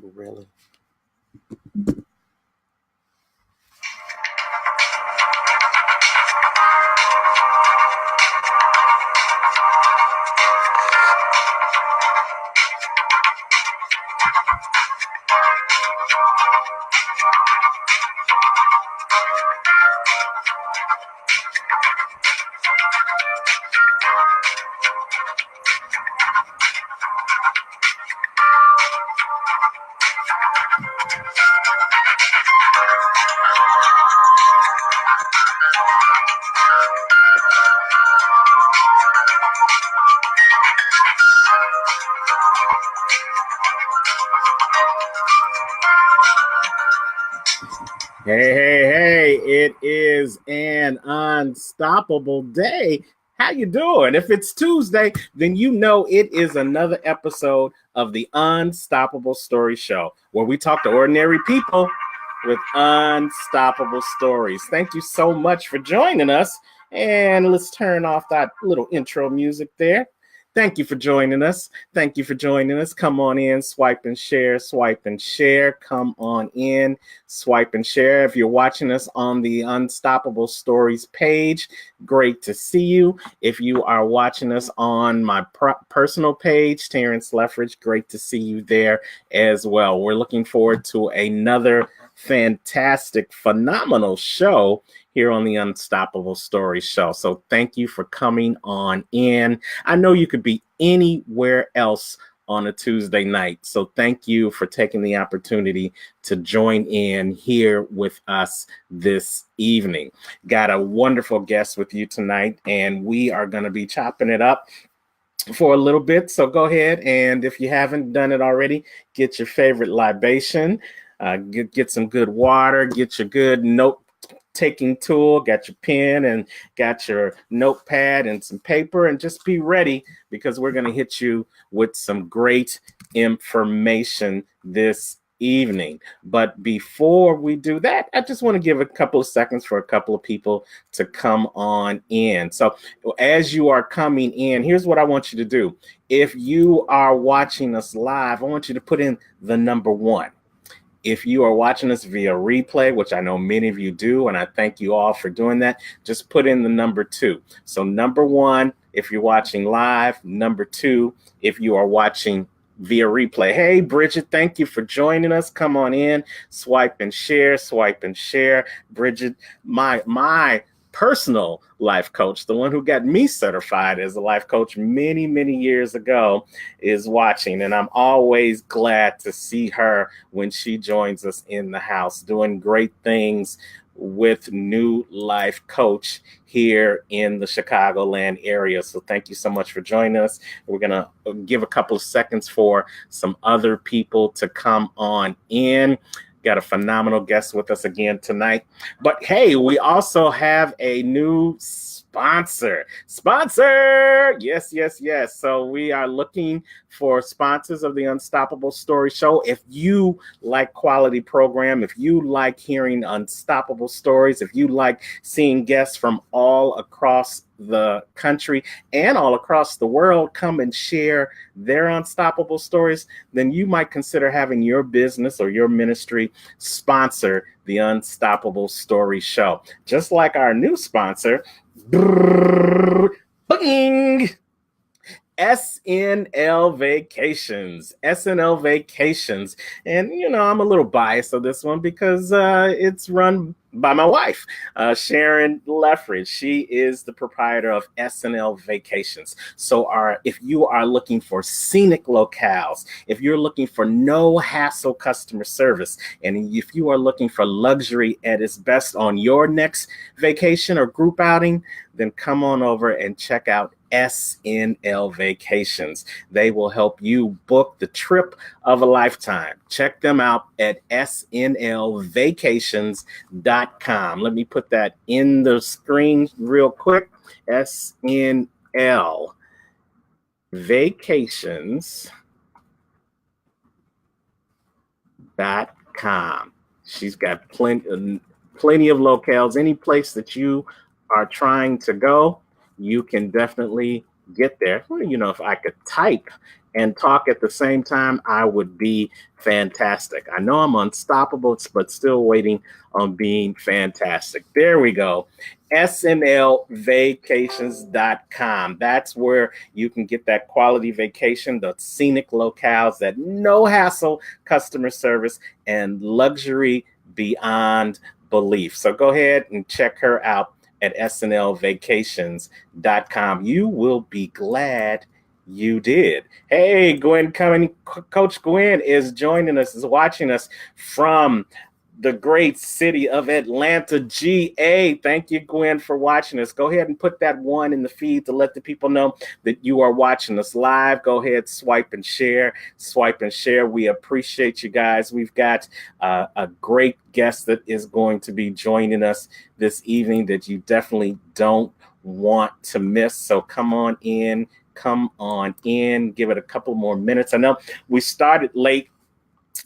Really? Hey, it is an unstoppable day. How you doing? If it's Tuesday, then you know it is another episode of the Unstoppable Story Show, where we talk to ordinary people with unstoppable stories. Thank you so much for joining us. And let's turn off that little intro music there. Thank you for joining us. Thank you for joining us. Come on in, swipe and share, swipe and share. Come on in, swipe and share. If you're watching us on the Unstoppable Stories page, great to see you. If you are watching us on my personal page, Terrance Leftridge, great to see you there as well. We're looking forward to another fantastic, phenomenal show here on the Unstoppable Story Show. So thank you for coming on in. I know you could be anywhere else on a Tuesday night. So thank you for taking the opportunity to join in here with us this evening. Got a wonderful guest with you tonight, and we are going to be chopping it up for a little bit. So go ahead, and if you haven't done it already, get your favorite libation, get some good water, get your good note-taking tool, got your pen and got your notepad and some paper, and just be ready because we're going to hit you with some great information this evening. But before we do that, I just want to give a couple of seconds for a couple of people to come on in. So as you are coming in, here's what I want you to do. If you are watching us live, I want you to put in the number 1. If you are watching us via replay, which I know many of you do, and I thank you all for doing that, just put in the number 2. So number 1, if you're watching live, number 2, if you are watching via replay. Hey, Bridget, thank you for joining us. Come on in, swipe and share, swipe and share. Bridget, my personal life coach, the one who got me certified as a life coach many, many years ago, is watching. And I'm always glad to see her when she joins us in the house, doing great things with New Life Coach here in the Chicagoland area. So thank you so much for joining us. We're going to give a couple of seconds for some other people to come on in. Got a phenomenal guest with us again tonight. But hey, we also have a new sponsor. Sponsor! Yes, yes, yes. So we are looking for sponsors of the Unstoppable Story Show. If you like quality program, if you like hearing unstoppable stories, if you like seeing guests from all across the country and all across the world come and share their unstoppable stories, then you might consider having your business or your ministry sponsor the Unstoppable Story Show. Just like our new sponsor, bing, SNL Vacations. SNL Vacations. And, I'm a little biased of this one because it's run by my wife, Terrance Leftridge. She is the proprietor of SNL Vacations. So if you are looking for scenic locales, if you're looking for no hassle customer service, and if you are looking for luxury at its best on your next vacation or group outing, then come on over and check out SNL Vacations. They will help you book the trip of a lifetime. Check them out at snlvacations.com. Let me put that in the screen real quick. SNL Vacations.com. She's got plenty of locales. Any place that you are trying to go, you can definitely get there. Well, if I could type and talk at the same time, I would be fantastic. I know I'm unstoppable, but still waiting on being fantastic. There we go. snlvacations.com. That's where you can get that quality vacation, the scenic locales, that no hassle customer service, and luxury beyond belief. So go ahead and check her out at snlvacations.com. You will be glad you did. Hey, Gwen coming. Coach Gwen is joining us, is watching us from the great city of Atlanta, GA. Thank you, Gwen, for watching us. Go ahead and put that one in the feed to let the people know that you are watching us live. Go ahead, swipe and share. Swipe and share. We appreciate you guys. We've got a great guest that is going to be joining us this evening that you definitely don't want to miss. So come on in. Give it a couple more minutes. I know we started late.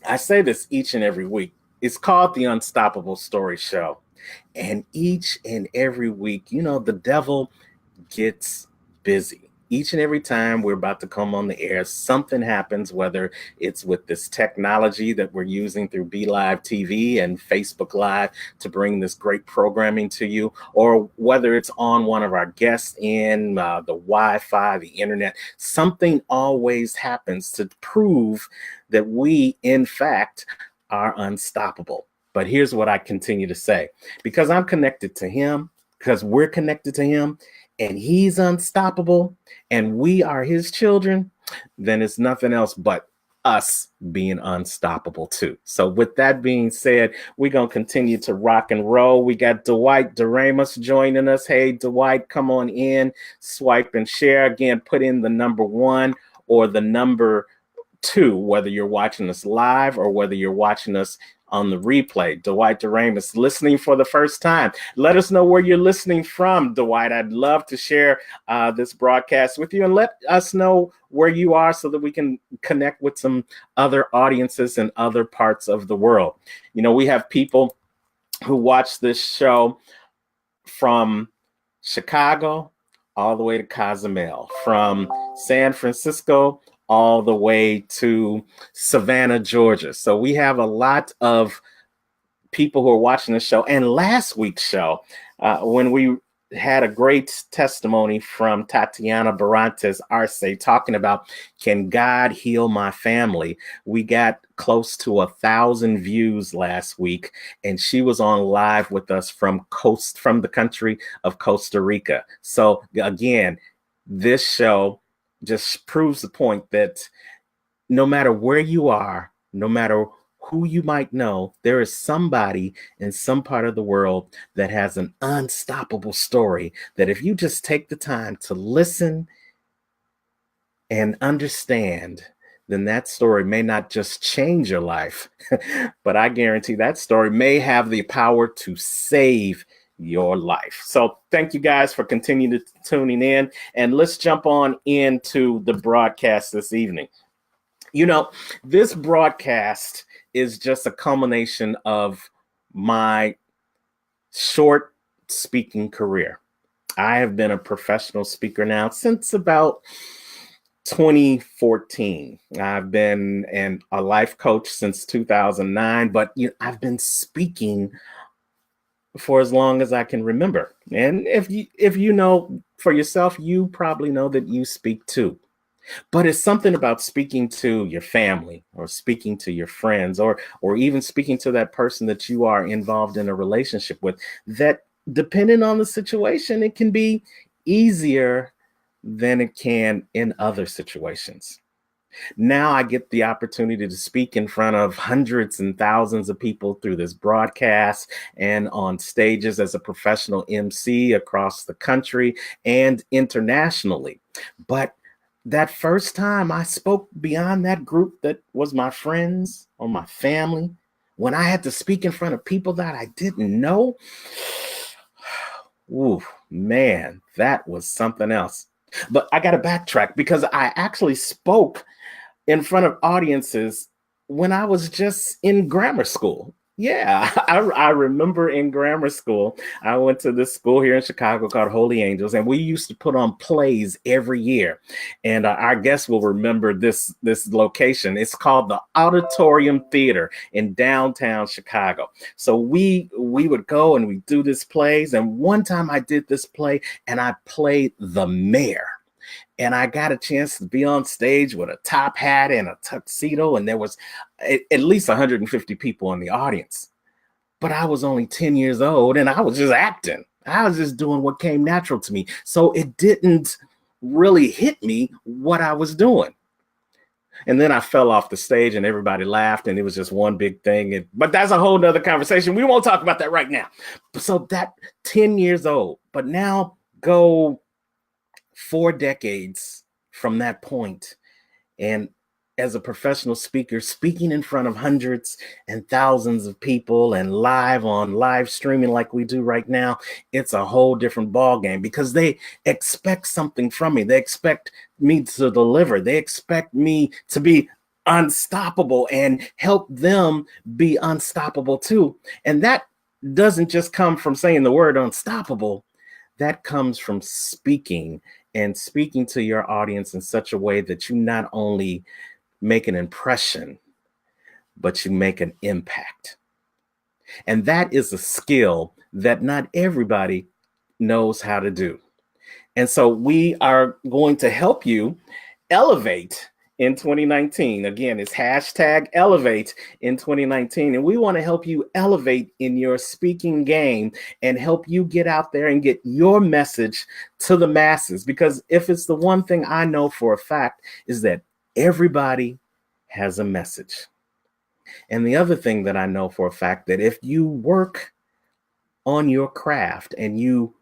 I say this each and every week. It's called the Unstoppable Story Show. And each and every week, the devil gets busy. Each and every time we're about to come on the air, something happens, whether it's with this technology that we're using through BeLive TV and Facebook Live to bring this great programming to you, or whether it's on one of our guests in the Wi-Fi, the internet. Something always happens to prove that we, in fact, are unstoppable. But here's what I continue to say. Because I'm connected to him, because we're connected to him, and he's unstoppable, and we are his children, then it's nothing else but us being unstoppable too. So with that being said, we're going to continue to rock and roll. We got Dwight Doremus joining us. Hey, Dwight, come on in, swipe and share. Again, put in the number 1 or the number 2, whether you're watching us live or whether you're watching us on the replay. Dwight Doremus listening for the first time. Let us know where you're listening from, Dwight. I'd love to share this broadcast with you, and let us know where you are so that we can connect with some other audiences in other parts of the world. We have people who watch this show from Chicago all the way to Cozumel, from San Francisco all the way to Savannah, Georgia. So we have a lot of people who are watching the show. And last week's show, when we had a great testimony from Tatiana Barantes Arce talking about, can God heal my family? We got close to 1,000 views last week, and she was on live with us from the country of Costa Rica. So again, this show just proves the point that no matter where you are, no matter who you might know, there is somebody in some part of the world that has an unstoppable story that if you just take the time to listen and understand, then that story may not just change your life, but I guarantee that story may have the power to save your life. So thank you guys for continuing to tuning in, and let's jump on into the broadcast this evening. You know, this broadcast is just a culmination of my short speaking career. I have been a professional speaker now since about 2014. I've been a life coach since 2009, but I've been speaking for as long as I can remember. And if you know for yourself, you probably know that you speak too. But it's something about speaking to your family or speaking to your friends or even speaking to that person that you are involved in a relationship with, that depending on the situation, it can be easier than it can in other situations. Now I get the opportunity to speak in front of hundreds and thousands of people through this broadcast and on stages as a professional MC across the country and internationally. But that first time I spoke beyond that group that was my friends or my family, when I had to speak in front of people that I didn't know, ooh, man, that was something else. But I got to backtrack because I actually spoke in front of audiences when I was just in grammar school. Yeah, I remember in grammar school, I went to this school here in Chicago called Holy Angels, and we used to put on plays every year. And our guests will remember this location. It's called the Auditorium Theater in downtown Chicago. So we would go and we do this plays. And one time I did this play and I played the mayor. And I got a chance to be on stage with a top hat and a tuxedo, and there was at least 150 people in the audience. But I was only 10 years old, and I was just acting. I was just doing what came natural to me. So it didn't really hit me what I was doing. And then I fell off the stage, and everybody laughed, and it was just one big thing. But that's a whole nother conversation. We won't talk about that right now. So that 10 years old, but now go 4 decades from that point, and as a professional speaker, speaking in front of hundreds and thousands of people and live streaming like we do right now, it's a whole different ballgame because they expect something from me. They expect me to deliver. They expect me to be unstoppable and help them be unstoppable too. And that doesn't just come from saying the word unstoppable. That comes from speaking to your audience in such a way that you not only make an impression, but you make an impact. And that is a skill that not everybody knows how to do. And so we are going to help you elevate in 2019. Again, it's hashtag elevate in 2019. And we want to help you elevate in your speaking game and help you get out there and get your message to the masses. Because if it's the one thing I know for a fact is that everybody has a message. And the other thing that I know for a fact that if you work on your craft and you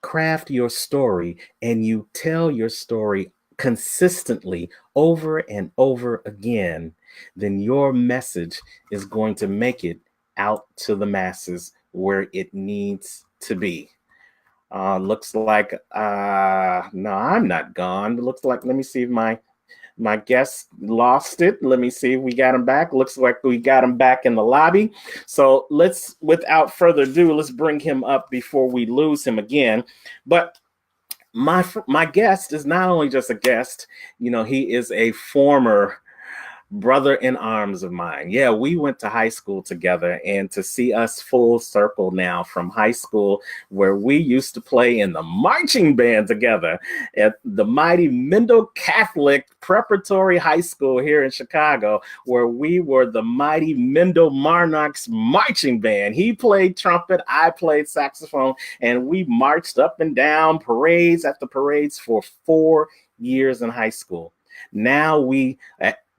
craft your story and you tell your story consistently over and over again, then your message is going to make it out to the masses where it needs to be. Looks like, no, I'm not gone. Looks like, let me see if my guest lost it. Let me see if we got him back. Looks like we got him back in the lobby. So let's, without further ado, let's bring him up before we lose him again. But my guest is not only just a guest, he is a former brother in arms of mine. Yeah, we went to high school together, and to see us full circle now from high school, where we used to play in the marching band together at the mighty Mendel Catholic Preparatory High School here in Chicago, where we were the mighty Mendel Monarchs marching band. He played trumpet, I played saxophone, and we marched up and down parades after parades for 4 years in high school. Now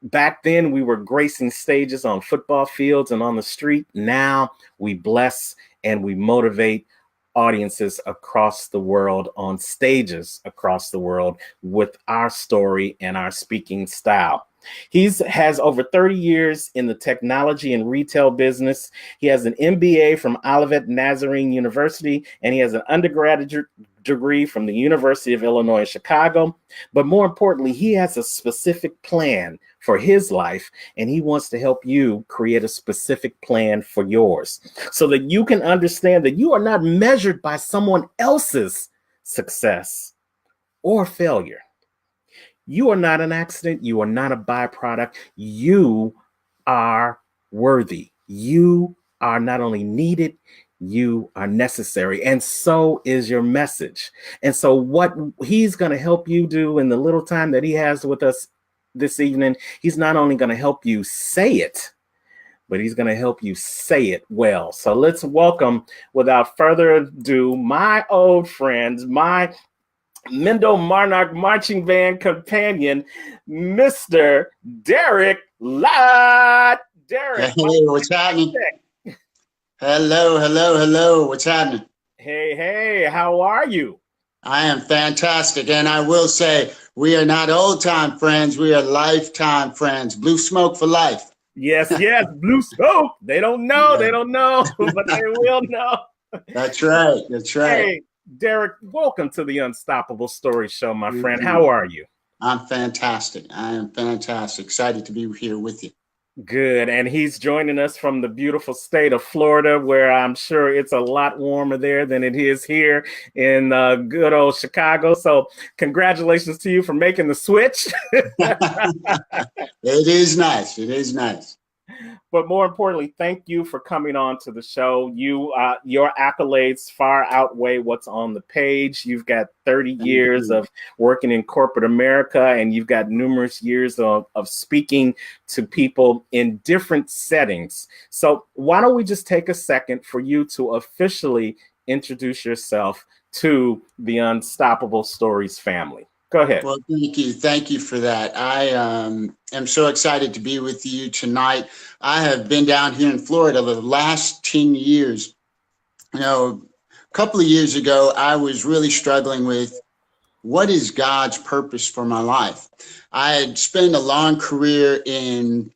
back then, we were gracing stages on football fields and on the street. Now we bless and we motivate audiences across the world on stages across the world with our story and our speaking style. Has over 30 years in the technology and retail business. He has an MBA from Olivet Nazarene University, and he has an undergraduate degree from the University of Illinois Chicago. But more importantly, he has a specific plan for his life, and he wants to help you create a specific plan for yours so that you can understand that you are not measured by someone else's success or failure. You are not an accident. You are not a byproduct. You are worthy. You are not only needed, you are necessary. And so is your message. And so what he's going to help you do in the little time that he has with us this evening, he's not only going to help you say it, but he's going to help you say it well. So let's welcome, without further ado, my old friends, my Mendo Monarch Marching Band companion, Mr. Derek Lott. Derek, hey, what's happening? Hello. What's happening? Hey, how are you? I am fantastic. And I will say, we are not old-time friends. We are lifetime friends. Blue smoke for life. Yes, blue smoke. They don't know, but they will know. That's right. Hey, Derek, welcome to the Unstoppable Story Show, my friend. How are you? I'm fantastic. I am fantastic. Excited to be here with you. Good. And he's joining us from the beautiful state of Florida, where I'm sure it's a lot warmer there than it is here in good old Chicago. So congratulations to you for making the switch. It is nice. But more importantly, thank you for coming on to the show. Your accolades far outweigh what's on the page. You've got 30 years of working in corporate America, and you've got numerous years of speaking to people in different settings. So why don't we just take a second for you to officially introduce yourself to the Unstoppable Stories family. Go ahead. Well, thank you for that. I am so excited to be with you tonight. I have been down here in Florida the last 10 years. You know, a couple of years ago, I was really struggling with what is God's purpose for my life. I had spent a long career in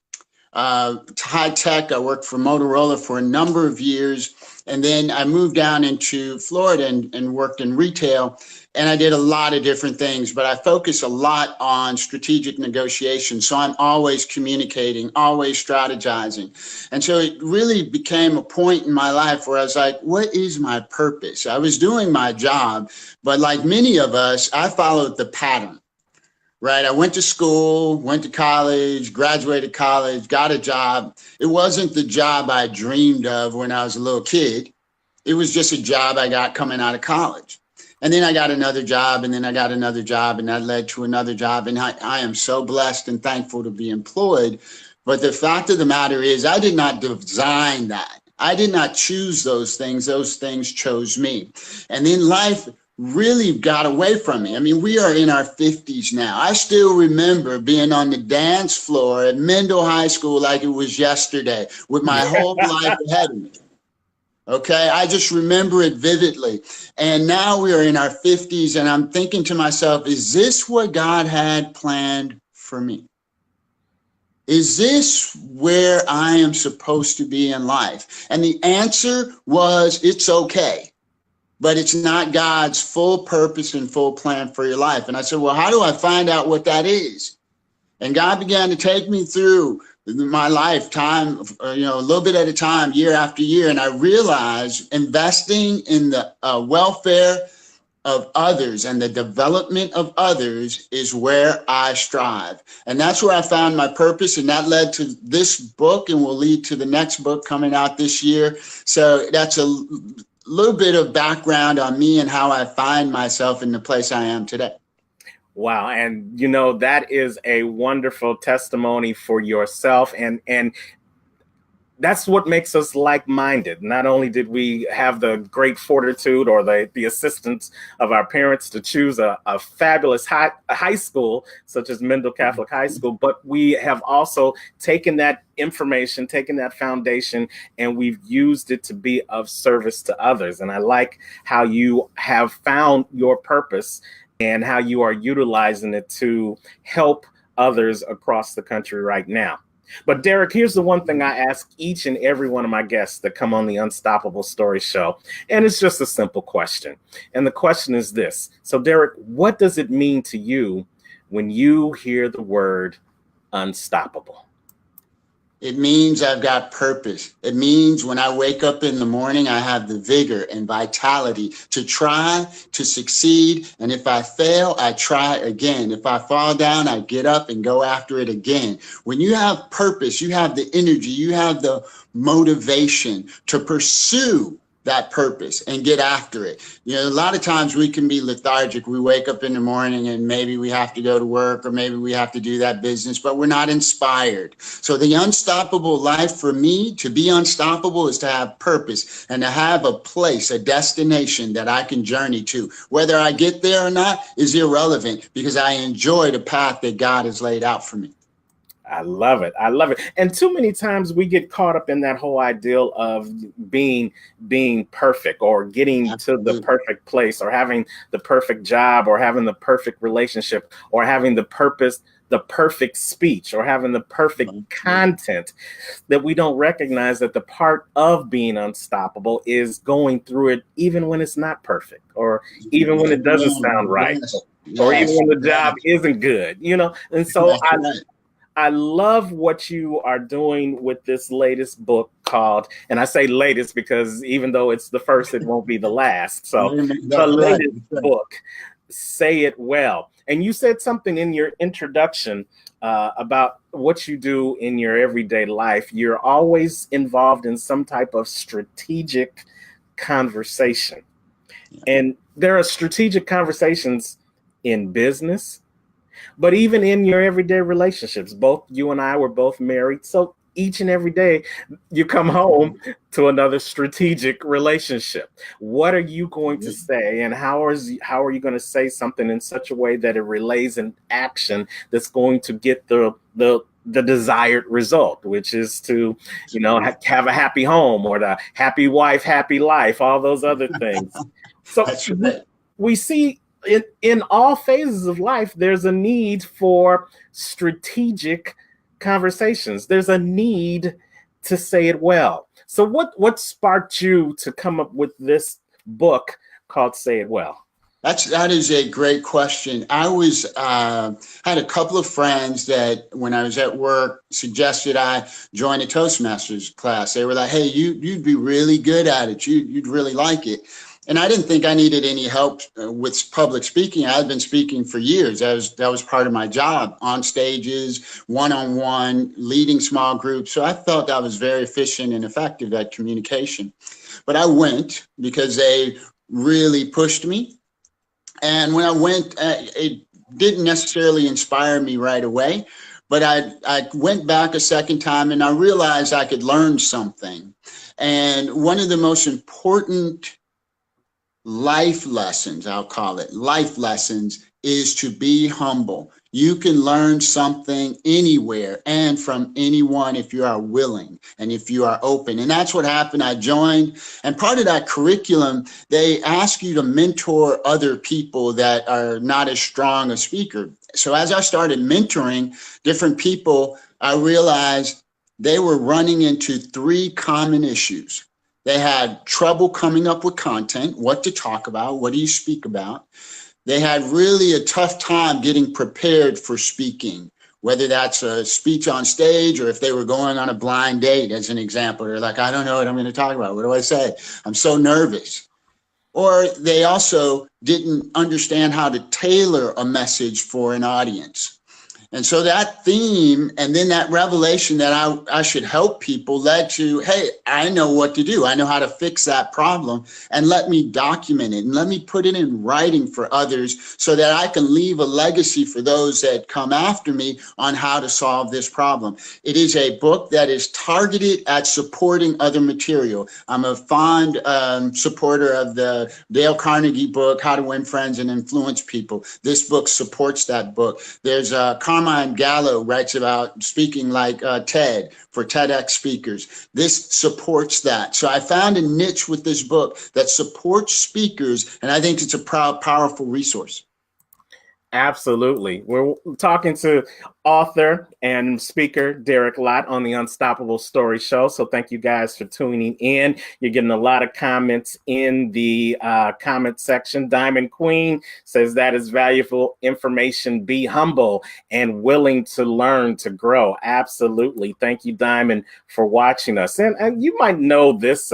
high tech. I worked for Motorola for a number of years. And then I moved down into Florida and worked in retail. And I did a lot of different things, but I focus a lot on strategic negotiation. So I'm always communicating, always strategizing. And so it really became a point in my life where I was like, what is my purpose? I was doing my job, but like many of us, I followed the pattern. Right. I went to school, went to college, graduated college, got a job. It wasn't the job I dreamed of when I was a little kid. It was just a job I got coming out of college. And then I got another job, and then I got another job, and that led to another job. And I am so blessed and thankful to be employed. But the fact of the matter is, I did not design that. I did not choose those things. Those things chose me. And then life really got away from me. I mean, we are in our 50s now. I still remember being on the dance floor at Mendel High School like it was yesterday with my whole life ahead of me. Okay, I just remember it vividly. And now we are in our 50s, and I'm thinking to myself, is this what God had planned for me? Is this where I am supposed to be in life? And the answer was, it's okay. But it's not God's full purpose and full plan for your life. And I said, well, how do I find out what that is? And God began to take me through my lifetime, a little bit at a time, year after year. And I realized investing in the welfare of others and the development of others is where I strive. And that's where I found my purpose. And that led to this book and will lead to the next book coming out this year. So that's a little bit of background on me and how I find myself in the place I am today. Wow. And, that is a wonderful testimony for yourself. And that's what makes us like-minded. Not only did we have the great fortitude or the assistance of our parents to choose a fabulous high school, such as Mendel Catholic High School, but we have also taken that information, taken that foundation, and we've used it to be of service to others. And I like how you have found your purpose and how you are utilizing it to help others across the country right now. But Derek, here's the one thing I ask each and every one of my guests that come on the Unstoppable Story Show. And it's just a simple question. And the question is this. So Derek, what does it mean to you when you hear the word unstoppable? It means I've got purpose. It means when I wake up in the morning, I have the vigor and vitality to try, to succeed. And if I fail, I try again. If I fall down, I get up and go after it again. When you have purpose, you have the energy, you have the motivation to pursue that purpose and get after it. You know, a lot of times we can be lethargic. We wake up in the morning and maybe we have to go to work or maybe we have to do that business, but we're not inspired. So the unstoppable life for me, to be unstoppable, is to have purpose and to have a place, a destination that I can journey to. Whether I get there or not is irrelevant because I enjoy the path that God has laid out for me. I love it. I love it. And too many times we get caught up in that whole ideal of being perfect or getting Absolutely. To the perfect place or having the perfect job or having the perfect relationship or having the perfect speech or having the perfect content, that we don't recognize that the part of being unstoppable is going through it even when it's not perfect or even when it doesn't sound right or even when the job isn't good, you know? And so I love what you are doing with this latest book called, and I say latest because even though it's the first, it won't be the last. So the latest book, Say It Well. And you said something in your introduction about what you do in your everyday life. You're always involved in some type of strategic conversation. And there are strategic conversations in business, but even in your everyday relationships. Both you and I were both married. So each and every day you come home to another strategic relationship. What are you going to say, and how are you going to say something in such a way that it relays an action that's going to get the desired result, which is to, you know, have a happy home or the happy wife, happy life, all those other things. So we see in all phases of life, there's a need for strategic conversations. There's a need to say it well. So what sparked you to come up with this book called Say It Well? That is a great question. I had a couple of friends that when I was at work suggested I join a Toastmasters class. They were like, "Hey, you'd be really good at it. You'd really like it." And I didn't think I needed any help with public speaking. I had been speaking for years. That was part of my job, on stages, one-on-one, leading small groups. So I felt I was very efficient and effective at communication. But I went because they really pushed me. And when I went, it didn't necessarily inspire me right away. But I went back a second time and I realized I could learn something. And one of the most important life lessons, I'll call it life lessons, is to be humble. You can learn something anywhere and from anyone if you are willing and if you are open. And that's what happened. I joined, and part of that curriculum, they ask you to mentor other people that are not as strong a speaker. So as I started mentoring different people, I realized they were running into three common issues. They had trouble coming up with content, what to talk about, what do you speak about. They had really a tough time getting prepared for speaking, whether that's a speech on stage or if they were going on a blind date, as an example. They're like, I don't know what I'm going to talk about. What do I say? I'm so nervous. Or they also didn't understand how to tailor a message for an audience. And so that theme and then that revelation that I should help people led to, hey, I know what to do. I know how to fix that problem, and let me document it and let me put it in writing for others so that I can leave a legacy for those that come after me on how to solve this problem. It is a book that is targeted at supporting other material. I'm a fond supporter of the Dale Carnegie book, How to Win Friends and Influence People. This book supports that book. There's Carmine Gallo writes about speaking like TED for TEDx speakers. This supports that. So I found a niche with this book that supports speakers, and I think it's a powerful resource. Absolutely. We're talking to author and speaker Derek Lott on the Unstoppable Story Show. So thank you guys for tuning in. You're getting a lot of comments in the comment section. Diamond Queen says that is valuable information. Be humble and willing to learn to grow. Absolutely. Thank you, Diamond, for watching us. And you might know this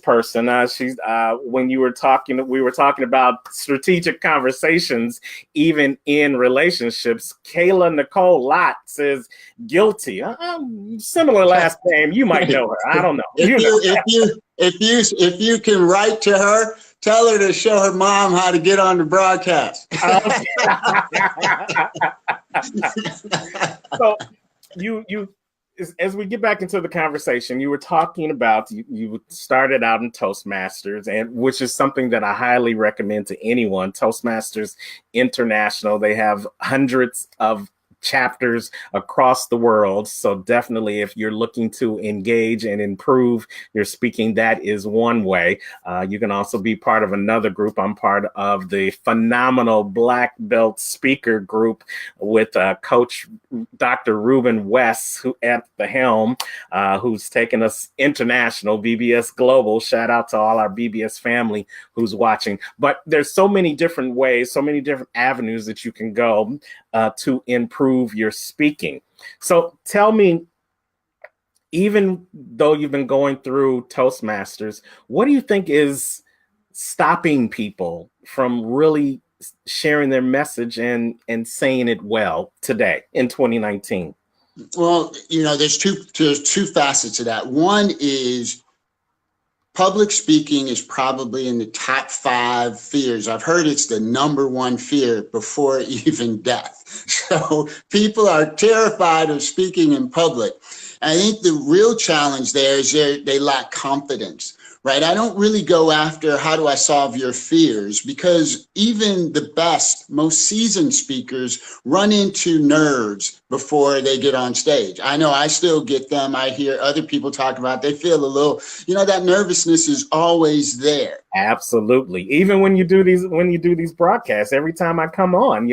person. She's when we were talking about strategic conversations, even in relationships. Kayla Nicole Lott says guilty. Similar last name. You might know her. I don't know. If you can write to her, tell her to show her mom how to get on the broadcast. So you as we get back into the conversation, you were talking about you started out in Toastmasters, and which is something that I highly recommend to anyone. Toastmasters International, they have hundreds of chapters across the world. So definitely, if you're looking to engage and improve your speaking, that is one way. You can also be part of another group. I'm part of the phenomenal Black Belt Speaker group with Coach Dr. Ruben West, who at the helm, who's taken us international, BBS Global. Shout out to all our BBS family who's watching. But there's so many different ways, so many different avenues that you can go to improve your speaking. So tell me, even though you've been going through Toastmasters, what do you think is stopping people from really sharing their message and saying it well today in 2019? Well, there's two facets of that. One is public speaking is probably in the top 5 fears. I've heard it's the number 1 fear before even death. So people are terrified of speaking in public. I think the real challenge there is they lack confidence, right? I don't really go after how do I solve your fears, because even the best, most seasoned speakers run into nerves before they get on stage. I know I still get them. I hear other people talk about they feel a little, that nervousness is always there. Absolutely. Even when you do these broadcasts, every time I come on,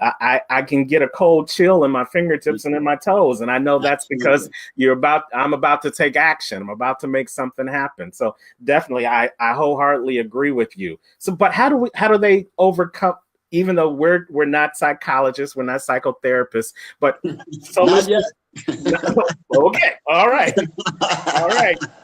I can get a cold chill in my fingertips and in my toes. And I know that's because I'm about to take action. I'm about to make something happen. So definitely, I wholeheartedly agree with you. So, but how do they overcome, even though we're not psychologists, we're not psychotherapists, but so not yet. Okay. All right.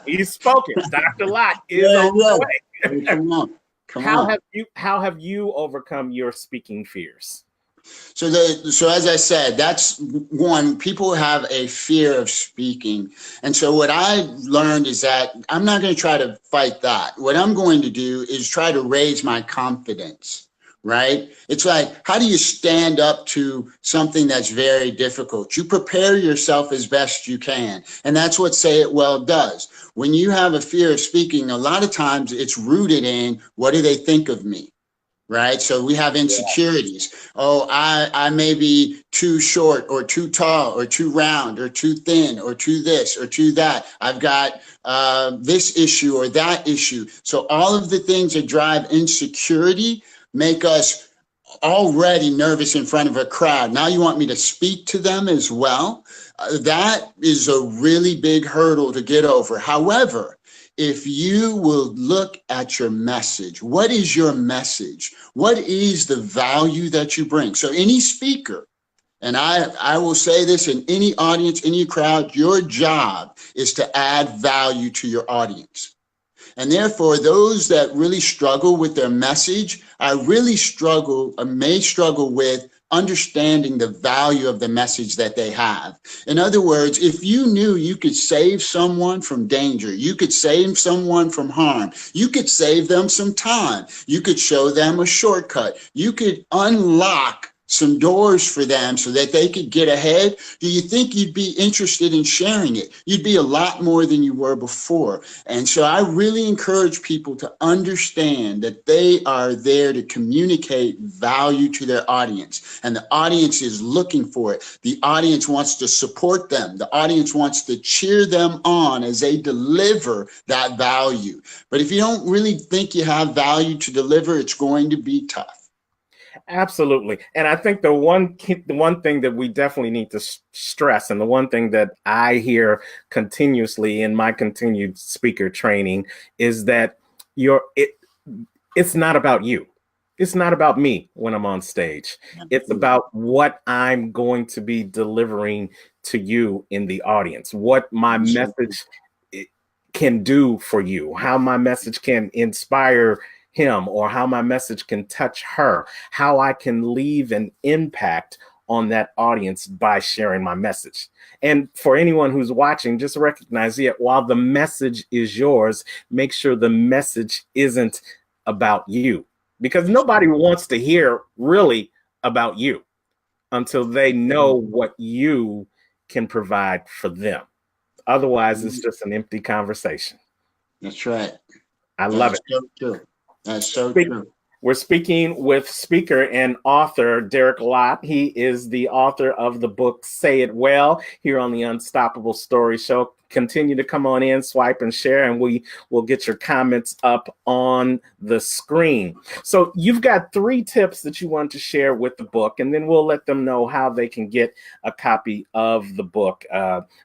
He's spoken. Dr. Lott is on the way. Come on. How have you overcome your speaking fears? So as I said, that's one. People have a fear of speaking. And so what I learned is that I'm not going to try to fight that. What I'm going to do is try to raise my confidence. Right? It's like, how do you stand up to something that's very difficult? You prepare yourself as best you can. And that's what Say It Well does. When you have a fear of speaking, a lot of times it's rooted in, what do they think of me? Right? So we have insecurities. Oh, I may be too short or too tall or too round or too thin or too this or too that. I've got this issue or that issue. So all of the things that drive insecurity make us already nervous in front of a crowd. Now you want me to speak to them as well? That is a really big hurdle to get over. However, if you will look at your message, what is your message? What is the value that you bring? So any speaker, and I will say this in any audience, any crowd, your job is to add value to your audience. And therefore, those that really struggle with their message, may struggle with understanding the value of the message that they have. In other words, if you knew you could save someone from danger, you could save someone from harm, you could save them some time, you could show them a shortcut, you could unlock some doors for them so that they could get ahead, do you think you'd be interested in sharing it? You'd be a lot more than you were before. And so I really encourage people to understand that they are there to communicate value to their audience. And the audience is looking for it. The audience wants to support them. The audience wants to cheer them on as they deliver that value. But if you don't really think you have value to deliver, it's going to be tough. Absolutely. And I think the one thing that we definitely need to stress, and the one thing that I hear continuously in my continued speaker training, is that your it it's not about you. It's not about me when I'm on stage. It's about what I'm going to be delivering to you in the audience, what my message can do for you, how my message can inspire him, or how my message can touch her, how I can leave an impact on that audience by sharing my message. And for anyone who's watching, just recognize that while the message is yours, make sure the message isn't about you, because nobody wants to hear really about you until they know what you can provide for them. Otherwise, it's just an empty conversation. That's right. I love it. So true. That's so true. We're speaking with speaker and author Derek Lott. He is the author of the book Say It Well here on the Unstoppable Story Show. Continue to come on in, swipe and share, and we will get your comments up on the screen. So you've got 3 tips that you want to share with the book, and then we'll let them know how they can get a copy of the book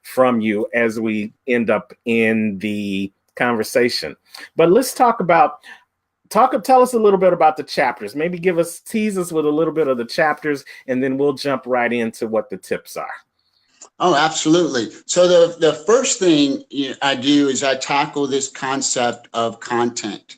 from you as we end up in the conversation. But let's tell us a little bit about the chapters. Maybe tease us with a little bit of the chapters, and then we'll jump right into what the tips are. Oh, absolutely. So the first thing I do is I tackle this concept of content,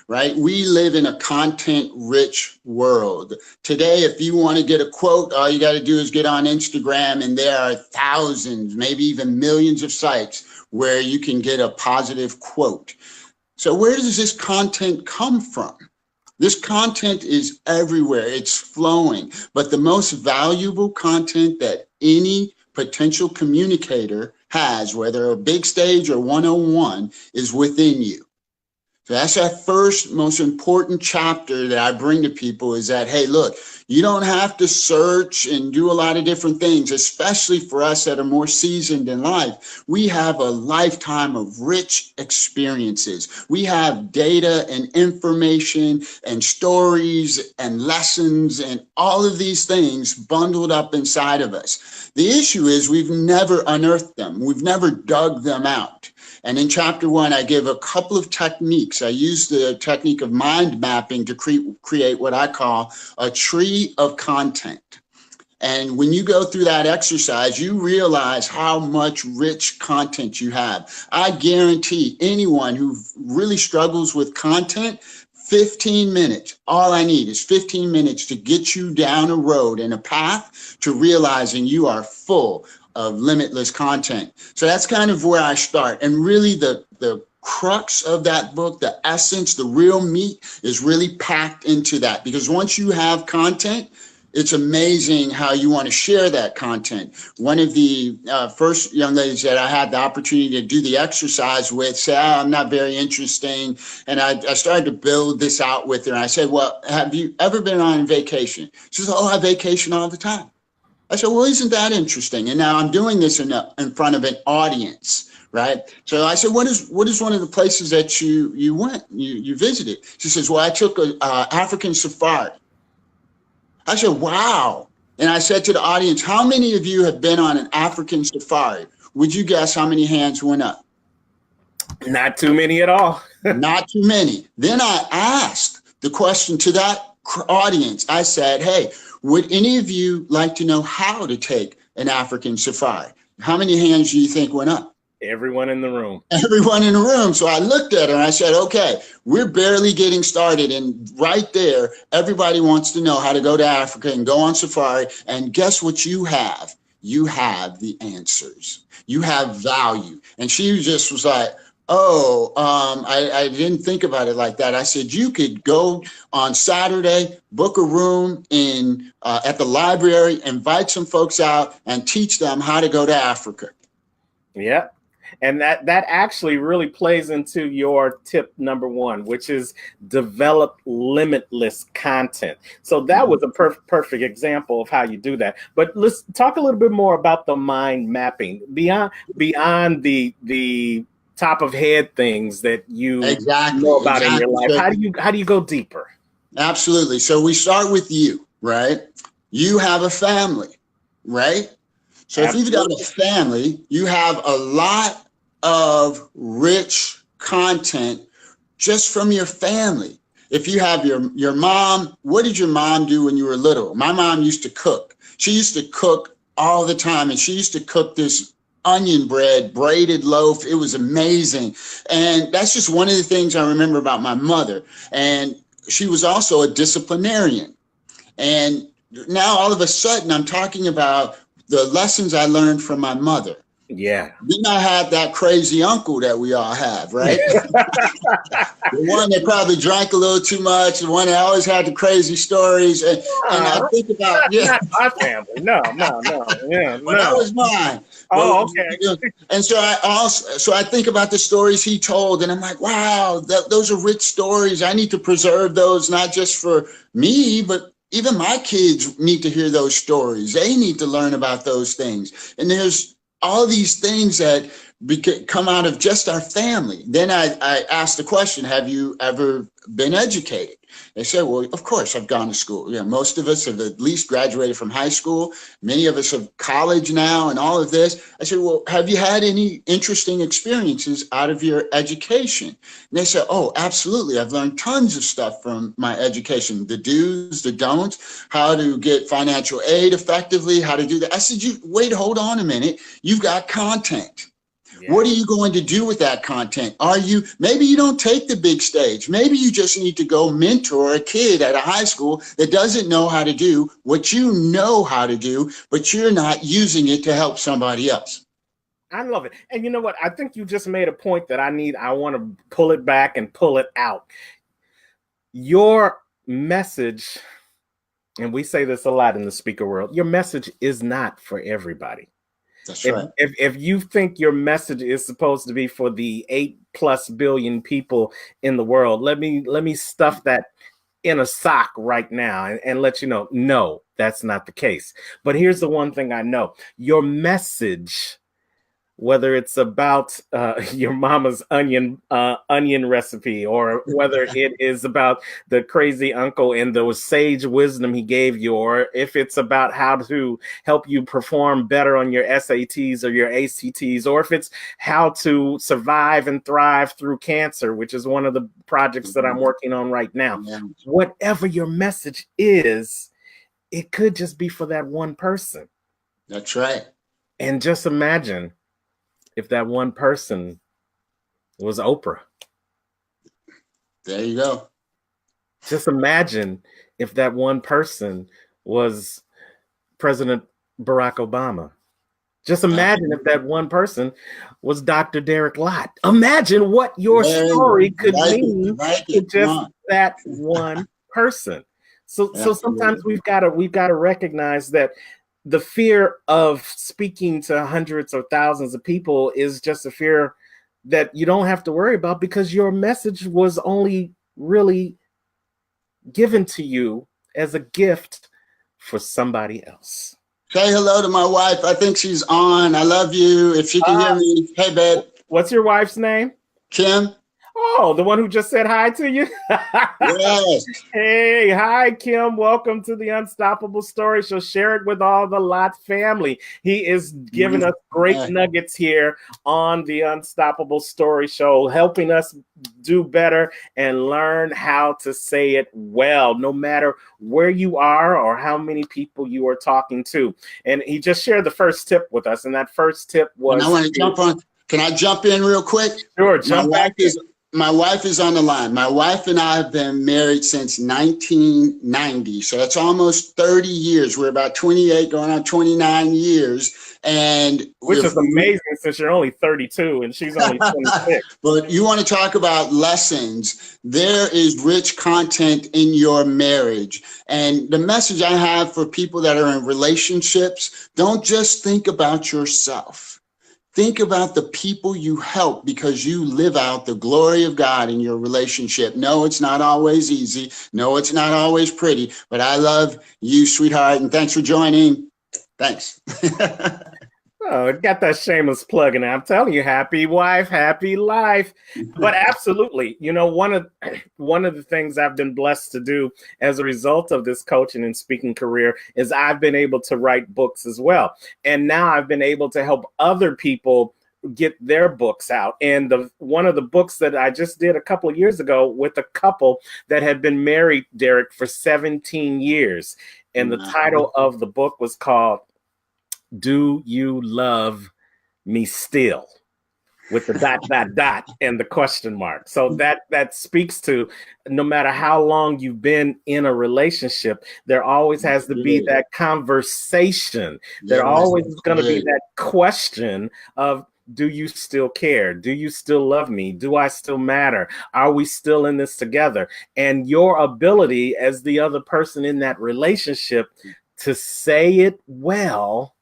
right? We live in a content-rich world. Today, if you want to get a quote, all you got to do is get on Instagram, and there are thousands, maybe even millions of sites where you can get a positive quote. So where does this content come from? This content is everywhere. It's flowing. But the most valuable content that any potential communicator has, whether a big stage or one-on-one, is within you. So that's that first most important chapter that I bring to people, is that, hey, look, you don't have to search and do a lot of different things, especially for us that are more seasoned in life. We have a lifetime of rich experiences. We have data and information and stories and lessons and all of these things bundled up inside of us. The issue is we've never unearthed them. We've never dug them out. And in chapter 1, I give a couple of techniques. I use the technique of mind mapping to create what I call a tree of content. And when you go through that exercise, you realize how much rich content you have. I guarantee anyone who really struggles with content, 15 minutes, all I need is 15 minutes to get you down a road and a path to realizing you are full of limitless content. So that's kind of where I start. And really the crux of that book, the essence, the real meat is really packed into that. Because once you have content, it's amazing how you want to share that content. One of the first young ladies that I had the opportunity to do the exercise with said, I'm not very interesting. And I started to build this out with her. And I said, well, have you ever been on vacation? She says, oh, I vacation all the time. I said, well, isn't that interesting? And now I'm doing this in front of an audience, right? So I said, what is one of the places that you went, you visited? She says, well, I took an African safari. I said, wow. And I said to the audience, how many of you have been on an African safari? Would you guess how many hands went up? Not too many at all. Not too many. Then I asked the question to that audience. I said, hey, would any of you like to know how to take an African safari? How many hands do you think went up? Everyone in the room. Everyone in the room. So I looked at her and I said, okay, we're barely getting started. And right there, everybody wants to know how to go to Africa and go on safari. And guess what you have? You have the answers. You have value. And she just was like, oh, I didn't think about it like that. I said, you could go on Saturday, book a room at the library, invite some folks out and teach them how to go to Africa. Yeah. And that actually really plays into your tip number 1, which is develop limitless content. So that was a perfect example of how you do that. But let's talk a little bit more about the mind mapping beyond the top of head things that you know about in your life. How do you go deeper? Absolutely. So we start with you. right? You have a family, right? So if you've got a family, you have a lot of rich content just from your family. If you have your mom, what did your mom do when you were little? My mom used to cook. She used to cook all the time, and she used to cook this onion bread, braided loaf. It was amazing. And that's just one of the things I remember about my mother. And she was also a disciplinarian. And now all of a sudden I'm talking about the lessons I learned from my mother. Yeah. Then I had that crazy uncle that we all have, right? The one that probably drank a little too much, the one that always had the crazy stories. And I think about, not my family. No. Yeah, but that was mine. Oh, okay. And so I think about the stories he told, and I'm like, wow, those are rich stories. I need to preserve those, not just for me, but even my kids need to hear those stories. They need to learn about those things. And there's all these things that come out of just our family. Then I asked the question, have you ever been educated? They said, well, of course, I've gone to school. Yeah, most of us have at least graduated from high school. Many of us have college now and all of this. I said, well, have you had any interesting experiences out of your education? And they said, oh, absolutely. I've learned tons of stuff from my education, the do's, the don'ts, how to get financial aid effectively, how to do that. I said, hold on a minute. You've got content. Yeah. What are you going to do with that content? Maybe you don't take the big stage. Maybe you just need to go mentor a kid at a high school that doesn't know how to do what you know how to do, but you're not using it to help somebody else. I love it. And you know what? I think you just made a point that I want to pull it back and pull it out. Your message, and we say this a lot in the speaker world, your message is not for everybody. That's right. If you think your message is supposed to be for the 8+ billion people in the world, let me stuff that in a sock right now and let you know, no, that's not the case. But here's the one thing I know. Your message, whether it's about your mama's onion recipe, or whether it is about the crazy uncle and the sage wisdom he gave you, or if it's about how to help you perform better on your SATs or your ACTs, or if it's how to survive and thrive through cancer, which is one of the projects that I'm working on right now. Yeah. Whatever your message is, it could just be for that one person. That's right. And just imagine if that one person was Oprah. There you go. Just imagine if that one person was President Barack Obama. Just imagine if that one person was Dr. Derek Lott. Imagine what your story could mean to just that one person. So sometimes we've got to recognize that the fear of speaking to hundreds or thousands of people is just a fear that you don't have to worry about, because your message was only really given to you as a gift for somebody else. Say hello to my wife. I think she's on. I love you. If she can hear me. Hey, babe. What's your wife's name? Kim. Oh, the one who just said hi to you? Yes. Hey, hi, Kim. Welcome to the Unstoppable Story Show. Share it with all the Lott family. He is giving us great nuggets here on the Unstoppable Story Show, helping us do better and learn how to say it well, no matter where you are or how many people you are talking to. And he just shared the first tip with us. And that first tip was... And I want to jump on. Can I jump in real quick? Sure, jump back in. My wife is on the line. My wife and I have been married since 1990. So that's almost 30 years. We're about 28, going on 29 years. Which is amazing, since you're only 32 and she's only 26. But you want to talk about lessons. There is rich content in your marriage. And the message I have for people that are in relationships, don't just think about yourself. Think about the people you help, because you live out the glory of God in your relationship. No, it's not always easy. No, it's not always pretty, but I love you, sweetheart. And thanks for joining. Thanks. Oh, it got that shameless plug in it. I'm telling you, happy wife, happy life. But absolutely, one of the things I've been blessed to do as a result of this coaching and speaking career is I've been able to write books as well. And now I've been able to help other people get their books out. And one of the books that I just did a couple of years ago with a couple that had been married, Derek, for 17 years. And the title of the book was called Do You Love Me Still? With the dot and the question mark. So that speaks to no matter how long you've been in a relationship, there always has to be that conversation. There always is going to be that question of, do you still care? Do you still love me? Do I still matter? Are we still in this together? And your ability as the other person in that relationship to say it well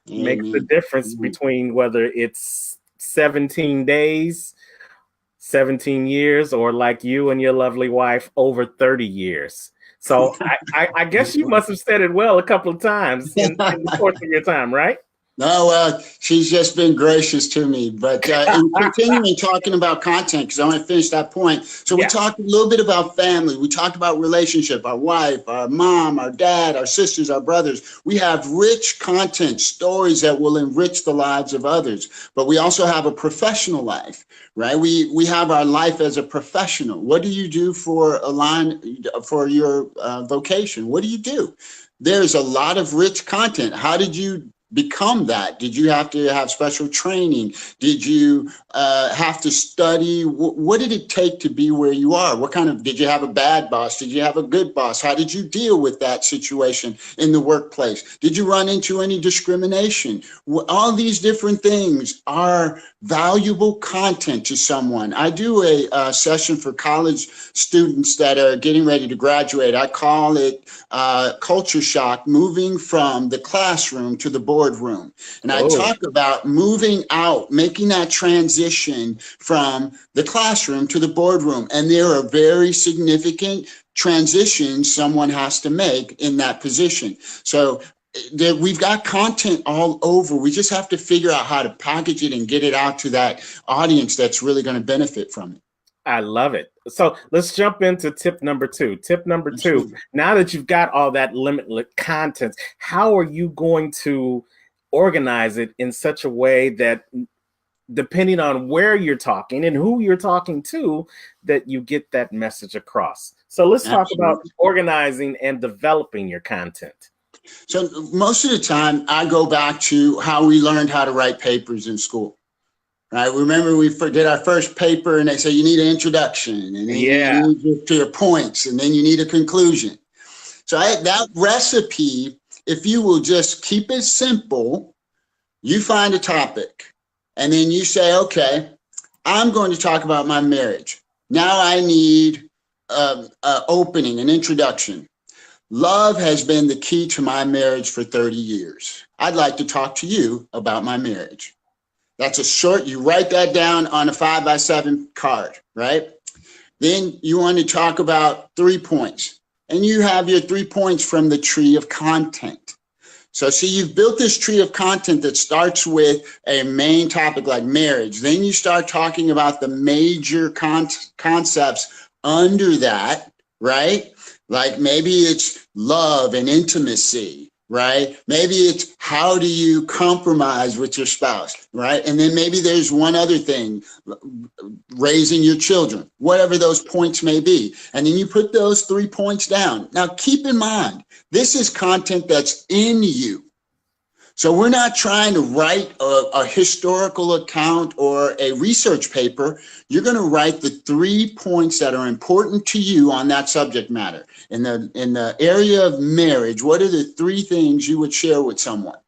makes the difference between whether it's 17 days, 17 years, or like you and your lovely wife, over 30 years. So I guess you must have said it well a couple of times in the course of your time, right? No, she's just been gracious to me. But in continuing talking about content, because I want to finish that point. So we talked a little bit about family. We talked about relationship, our wife, our mom, our dad, our sisters, our brothers. We have rich content, stories that will enrich the lives of others. But we also have a professional life, right? We have our life as a professional. What do you do for your vocation? What do you do? There's a lot of rich content. How did you become that? Did you have to have special training? Did you have to study? What did it take to be where you are? Did you have a bad boss? Did you have a good boss? How did you deal with that situation in the workplace? Did you run into any discrimination? All these different things are valuable content to someone. I do a session for college students that are getting ready to graduate. I call it culture shock, moving from the classroom to the boardroom. And I talk about moving out, making that transition from the classroom to the boardroom. And there are very significant transitions someone has to make in that position. So we've got content all over. We just have to figure out how to package it and get it out to that audience that's really going to benefit from it. I love it. So let's jump into tip number 2. Tip number 2, now that you've got all that limitless content, how are you going to organize it in such a way that, depending on where you're talking and who you're talking to, that you get that message across? So let's talk about organizing and developing your content. So most of the time, I go back to how we learned how to write papers in school. Right. Remember, we did our first paper and they say you need an introduction, and then you need to your points, and then you need a conclusion. So that recipe, if you will just keep it simple, you find a topic and then you say, okay, I'm going to talk about my marriage. Now I need an opening, an introduction. Love has been the key to my marriage for 30 years. I'd like to talk to you about my marriage. That's a short, you write that down on a 5x7 card, right? Then you want to talk about 3 points, and you have your 3 points from the tree of content. So see, you've built this tree of content that starts with a main topic like marriage. Then you start talking about the major concepts under that, right? Like maybe it's love and intimacy, right? Maybe it's how do you compromise with your spouse, right? And then maybe there's one other thing, raising your children, whatever those points may be. And then you put those 3 points down. Now, keep in mind, this is content that's in you. So we're not trying to write a historical account or a research paper. You're going to write the 3 points that are important to you on that subject matter. In the area of marriage, what are the 3 things you would share with someone?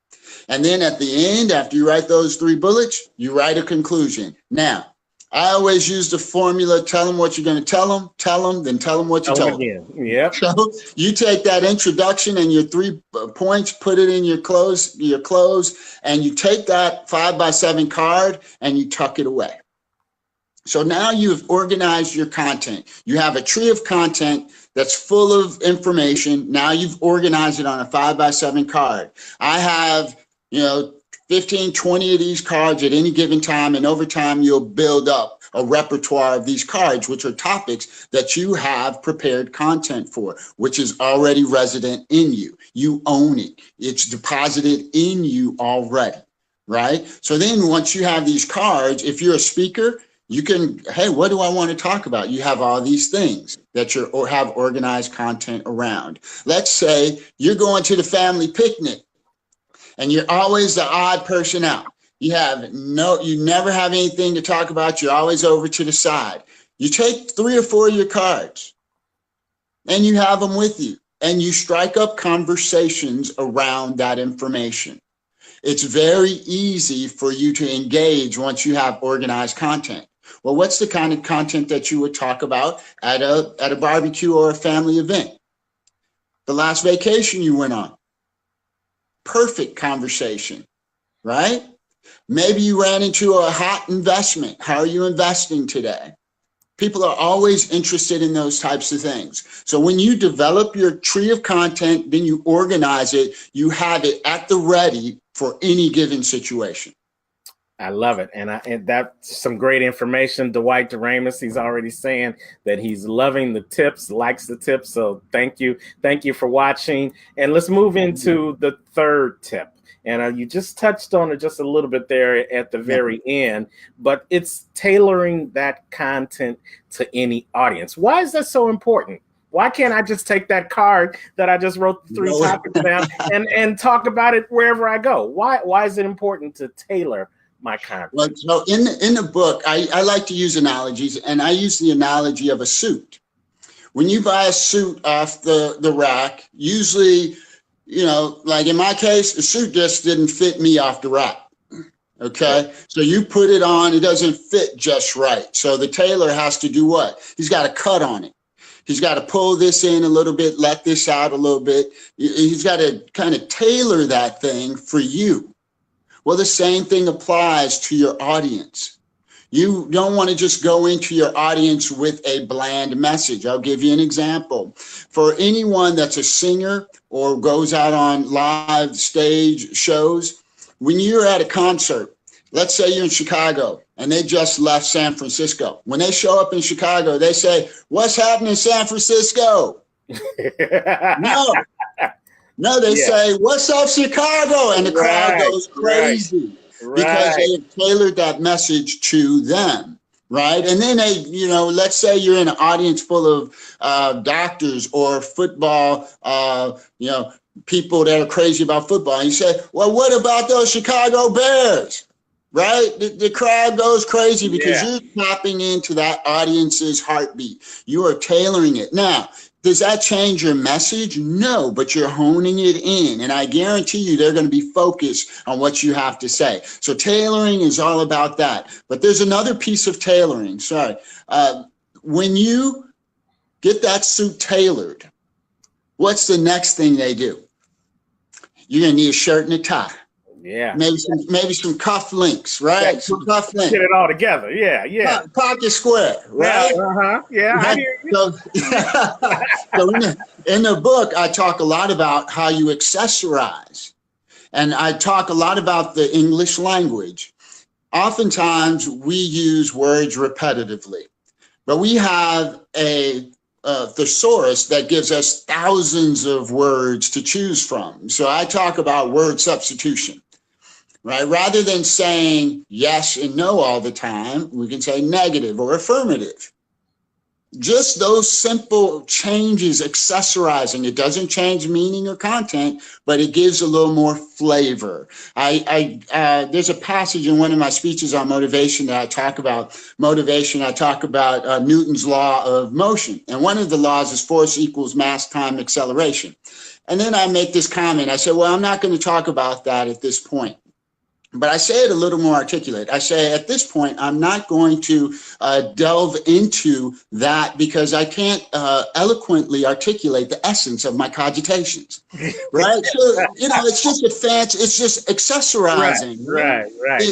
And then at the end, after you write those 3 bullets, you write a conclusion. Now, I always use the formula, tell them what you're going to tell them, then tell them what you told them. Yep. So you take that introduction and your 3 points, put it in your close, and you take that 5x7 card and you tuck it away. So now you've organized your content. You have a tree of content that's full of information. Now you've organized it on a 5x7 card. I have, 15, 20 of these cards at any given time. And over time, you'll build up a repertoire of these cards, which are topics that you have prepared content for, which is already resident in you. You own it. It's deposited in you already, right? So then once you have these cards, if you're a speaker, you can, hey, what do I want to talk about? You have all these things that you have organized content around. Let's say you're going to the family picnic and you're always the odd person out. You never have anything to talk about. You're always over to the side. You take 3 or 4 of your cards and you have them with you and you strike up conversations around that information. It's very easy for you to engage once you have organized content. Well, what's the kind of content that you would talk about at a barbecue or a family event? The last vacation you went on. Perfect conversation, right? Maybe you ran into a hot investment. How are you investing today? People are always interested in those types of things. So when you develop your tree of content, then you organize it, you have it at the ready for any given situation. I love it. And that's some great information. Dwight Deramus, he's already saying that he's loving the tips, likes the tips. So thank you. Thank you for watching. And let's move into the third tip. And you just touched on it just a little bit there at the very end, but it's tailoring that content to any audience. Why is that so important? Why can't I just take that card that I just wrote the 3 topics down and talk about it wherever I go? Why is it important to tailor my content? Well, so in the book, I like to use analogies, and I use the analogy of a suit. When you buy a suit off the rack, usually, like in my case, the suit just didn't fit me off the rack. Okay. So you put it on, it doesn't fit just right. So the tailor has to do what? He's got to cut on it. He's got to pull this in a little bit, let this out a little bit. He's got to kind of tailor that thing for you. Well, the same thing applies to your audience. You don't want to just go into your audience with a bland message. I'll give you an example. For anyone that's a singer or goes out on live stage shows, when you're at a concert, let's say you're in Chicago and they just left San Francisco. When they show up in Chicago, they say, "What's happening in San Francisco?" No, they say, "What's up, Chicago?" And the crowd goes crazy because they have tailored that message to them, right? And then they, let's say you're in an audience full of doctors or football, people that are crazy about football. And you say, "Well, what about those Chicago Bears?" Right? The crowd goes crazy because you're tapping into that audience's heartbeat. You are tailoring it. Now, does that change your message? No, but you're honing it in. And I guarantee you they're going to be focused on what you have to say. So tailoring is all about that. But there's another piece of tailoring. When you get that suit tailored, what's the next thing they do? You're going to need a shirt and a tie. Yeah. Maybe some cuff links, right? Yeah, some cuff links. Get it all together. Yeah. Pocket square, right? Yeah, I hear you. So in the book, I talk a lot about how you accessorize. And I talk a lot about the English language. Oftentimes, we use words repetitively. But we have a thesaurus that gives us thousands of words to choose from. So I talk about word substitution. Right? Rather than saying yes and no all the time, we can say negative or affirmative. Just those simple changes, accessorizing. It doesn't change meaning or content, but it gives a little more flavor. There's a passage in one of my speeches on motivation that I talk about motivation. I talk about Newton's law of motion. And one of the laws is force equals mass times acceleration. And then I make this comment. I say, well, I'm not going to talk about that at this point. But I say it a little more articulate. I say at this point, I'm not going to delve into that because I can't eloquently articulate the essence of my cogitations, right? So, it's just a fancy, it's just accessorizing. Right.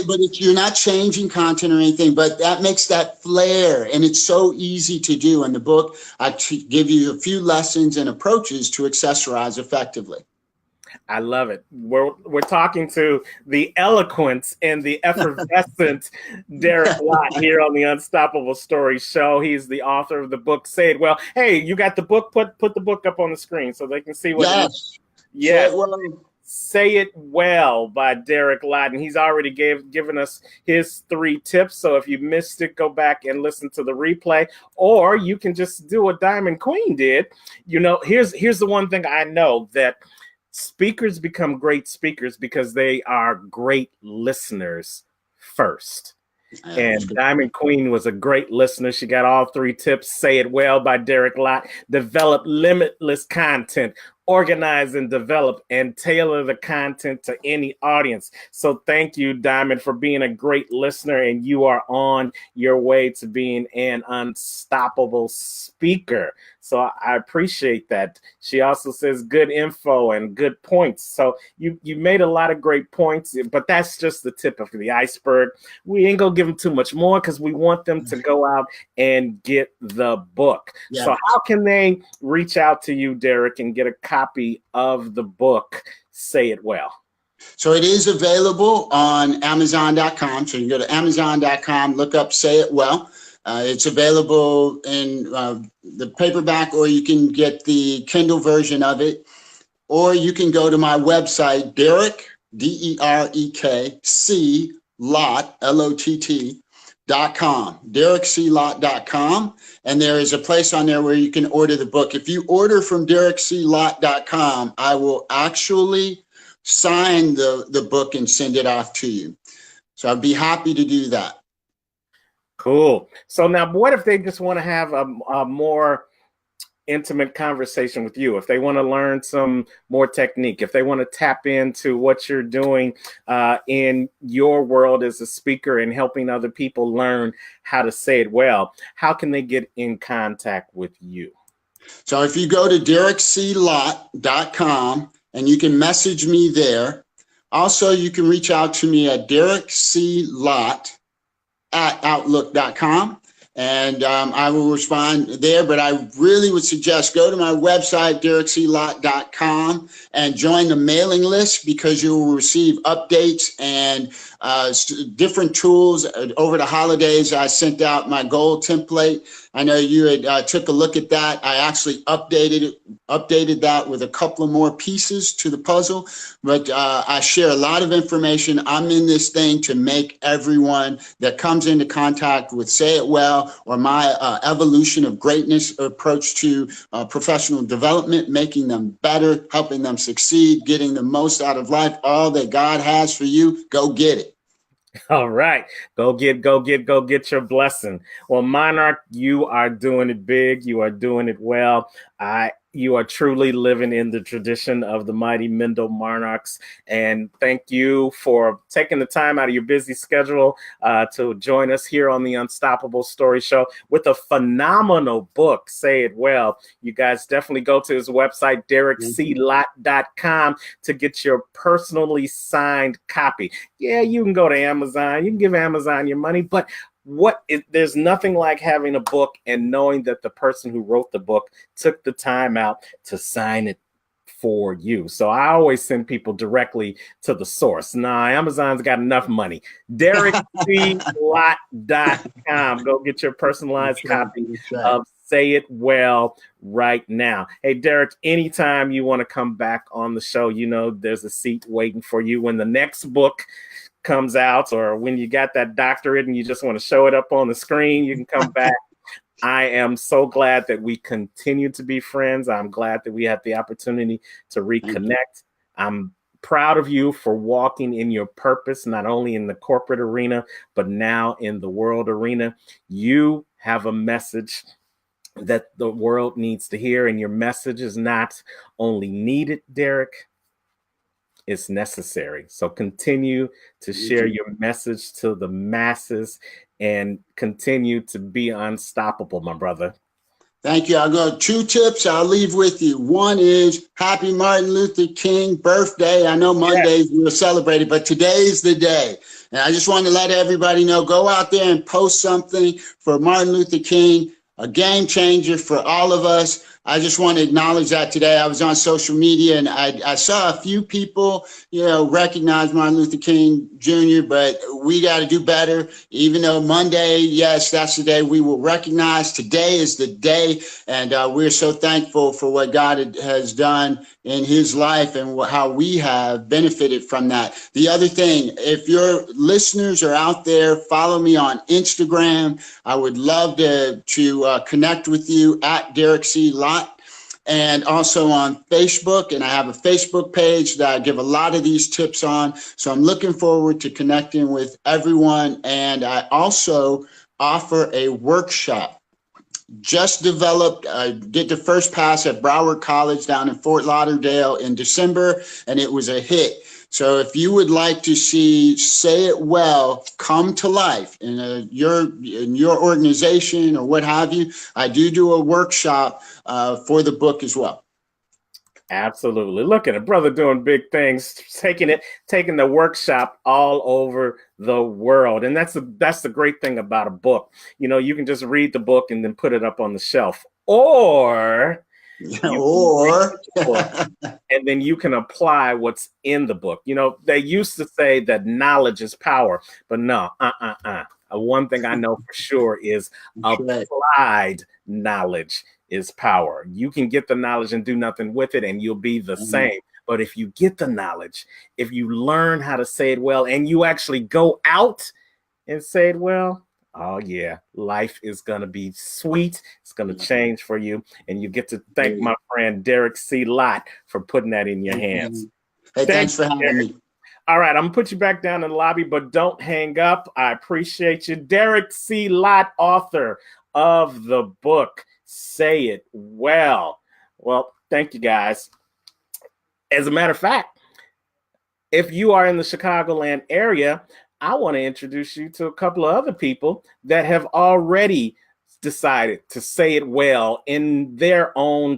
But you're not changing content or anything, but that makes that flair, and it's so easy to do. In the book, I give you a few lessons and approaches to accessorize effectively. I love it. We're talking to the eloquent and the effervescent Derek Lott here on the Unstoppable Story Show. He's the author of the book Say It Well. Hey, you got the book? Put the book up on the screen so they can see what it is. Yes. Say It Well by Derek Lott. And he's already given us his 3 tips. So if you missed it, go back and listen to the replay. Or you can just do what Diamond Queen did. You know, here's the one thing I know, that speakers become great speakers because they are great listeners first. And Diamond Queen was a great listener. She got all 3 tips. Say It Well by Derek Lott. Develop limitless content. Organize and develop and tailor the content to any audience. So thank you, Diamond, for being a great listener, and you are on your way to being an unstoppable speaker. So I appreciate that. She also says good info and good points. So you made a lot of great points, but that's just the tip of the iceberg. We ain't gonna give them too much more because we want them to go out and get the book. Yeah. So how can they reach out to you, Derek, and get a copy of the book, Say It Well? So it is available on Amazon.com. So you go to Amazon.com, look up Say It Well. It's available in the paperback, or you can get the Kindle version of it. Or you can go to my website, Derek, Derek, C, Lott, Lott.com, DerekCLott.com. And there is a place on there where you can order the book. If you order from DerekCLott.com, I will actually sign the book and send it off to you. So I'd be happy to do that. Cool. So now what if they just want to have a more intimate conversation with you, if they want to learn some more technique, if they want to tap into what you're doing in your world as a speaker and helping other people learn how to say it well, how can they get in contact with you? So if you go to DerekCLott.com and you can message me there. Also, you can reach out to me at DerekCLott@outlook.com. And I will respond there, but I really would suggest go to my website, DerekCLott.com, and join the mailing list, because you will receive updates and different tools. Over the holidays, I sent out my goal template. I know you had took a look at that. I actually updated that with a couple of more pieces to the puzzle, but I share a lot of information. I'm in this thing to make everyone that comes into contact with Say It Well, or my evolution of greatness approach to professional development, making them better, helping them succeed, getting the most out of life. All that God has for you, go get it. All right. Go get your blessing. Well, Monarch, you are doing it big. You are doing it well. You are truly living in the tradition of the mighty Mendel Monarchs. And thank you for taking the time out of your busy schedule to join us here on the Unstoppable Story Show with a phenomenal book, Say It Well. You guys definitely go to his website, DerekCLott.com, to get your personally signed copy. Yeah, you can go to Amazon. You can give Amazon your money, but there's nothing like having a book and knowing that the person who wrote the book took the time out to sign it for you. So I always send people directly to the source. Nah, Amazon's got enough money. DerekCLott.com. Go get your personalized copy of Say It Well right now. Hey, Derek, anytime you want to come back on the show, you know there's a seat waiting for you when the next book comes out, or when you got that doctorate and you just want to show it up on the screen, you can come back. I am so glad that we continue to be friends. I'm glad that we had the opportunity to reconnect. I'm proud of you for walking in your purpose, not only in the corporate arena, but now in the world arena. You have a message that the world needs to hear, and your message is not only needed, Derek, it's necessary. So continue to share your message to the masses and continue to be unstoppable, my brother. Thank you. I'll go 2 tips I'll leave with you. One is happy Martin Luther King birthday. I know Mondays we were celebrating, but today's the day. And I just want to let everybody know, go out there and post something for Martin Luther King, a game changer for all of us. I just want to acknowledge that today. I was on social media and I saw a few people, recognize Martin Luther King Jr., but we got to do better. Even though Monday, yes, that's the day we will recognize. Today is the day, and we're so thankful for what God has done in his life and how we have benefited from that. The other thing, if your listeners are out there, follow me on Instagram. I would love to connect with you at Derek C. Lott, and also on Facebook. And I have a Facebook page that I give a lot of these tips on. So I'm looking forward to connecting with everyone. And I also offer a workshop. Just developed, I did the first pass at Broward College down in Fort Lauderdale in December, and it was a hit. So if you would like to see Say It Well come to life in your organization or what have you, I do a workshop for the book as well. Absolutely. Look at a brother doing big things, taking the workshop all over the world. And that's the great thing about a book. You can just read the book and then put it up on the shelf, or and then you can apply what's in the book. They used to say that knowledge is power, but no, one thing I know for sure is applied knowledge is power. You can get the knowledge and do nothing with it, and you'll be the same. But if you get the knowledge, if you learn how to say it well, and you actually go out and say it well, oh yeah, life is going to be sweet. It's going to change for you. And you get to thank my friend Derek C. Lott for putting that in your hands. Hey, thanks for having me. All right, I'm going to put you back down in the lobby, but don't hang up. I appreciate you. Derek C. Lott, author of the book, Say It Well. Well, thank you, guys. As a matter of fact, if you are in the Chicagoland area, I want to introduce you to a couple of other people that have already decided to say it well in their own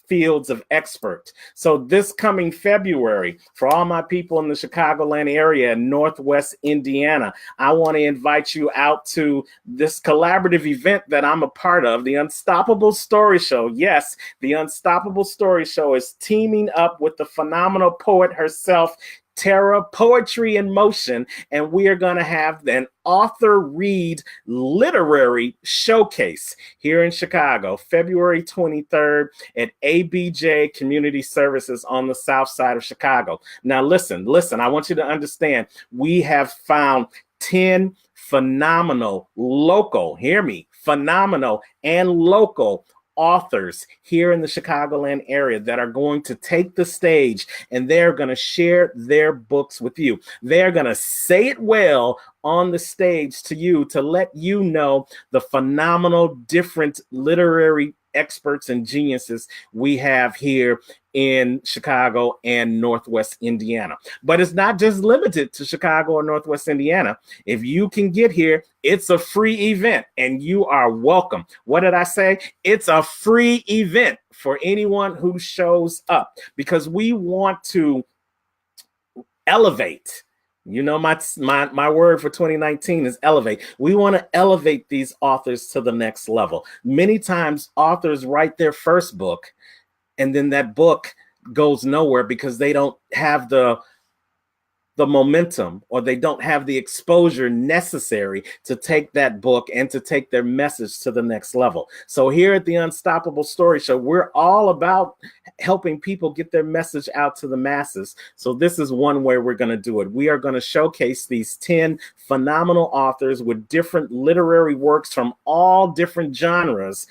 fields of expert. So this coming February, for all my people in the Chicagoland area and Northwest Indiana, I want to invite you out to this collaborative event that I'm a part of, the Unstoppable Story Show. Yes, the Unstoppable Story Show is teaming up with the phenomenal poet herself, Terra Poetry in Motion, and we are going to have an author read literary showcase here in Chicago, February 23rd at ABJ Community Services on the south side of Chicago. Now, listen, I want you to understand, we have found 10 phenomenal local, hear me, phenomenal and local authors here in the Chicagoland area that are going to take the stage, and they're going to share their books with you. They're going to say it well on the stage to you, to let you know the phenomenal different literary experts and geniuses we have here in Chicago and Northwest Indiana. But it's not just limited to Chicago or Northwest Indiana. If you can get here, it's a free event and you are welcome. What did I say? It's a free event for anyone who shows up, because we want to elevate. My word for 2019 is elevate. We want to elevate these authors to the next level. Many times authors write their first book and then that book goes nowhere because they don't have the momentum, or they don't have the exposure necessary to take that book and to take their message to the next level. So here at the Unstoppable Story Show, we're all about helping people get their message out to the masses. So this is one way we're going to do it. We are going to showcase these 10 phenomenal authors with different literary works from all different genres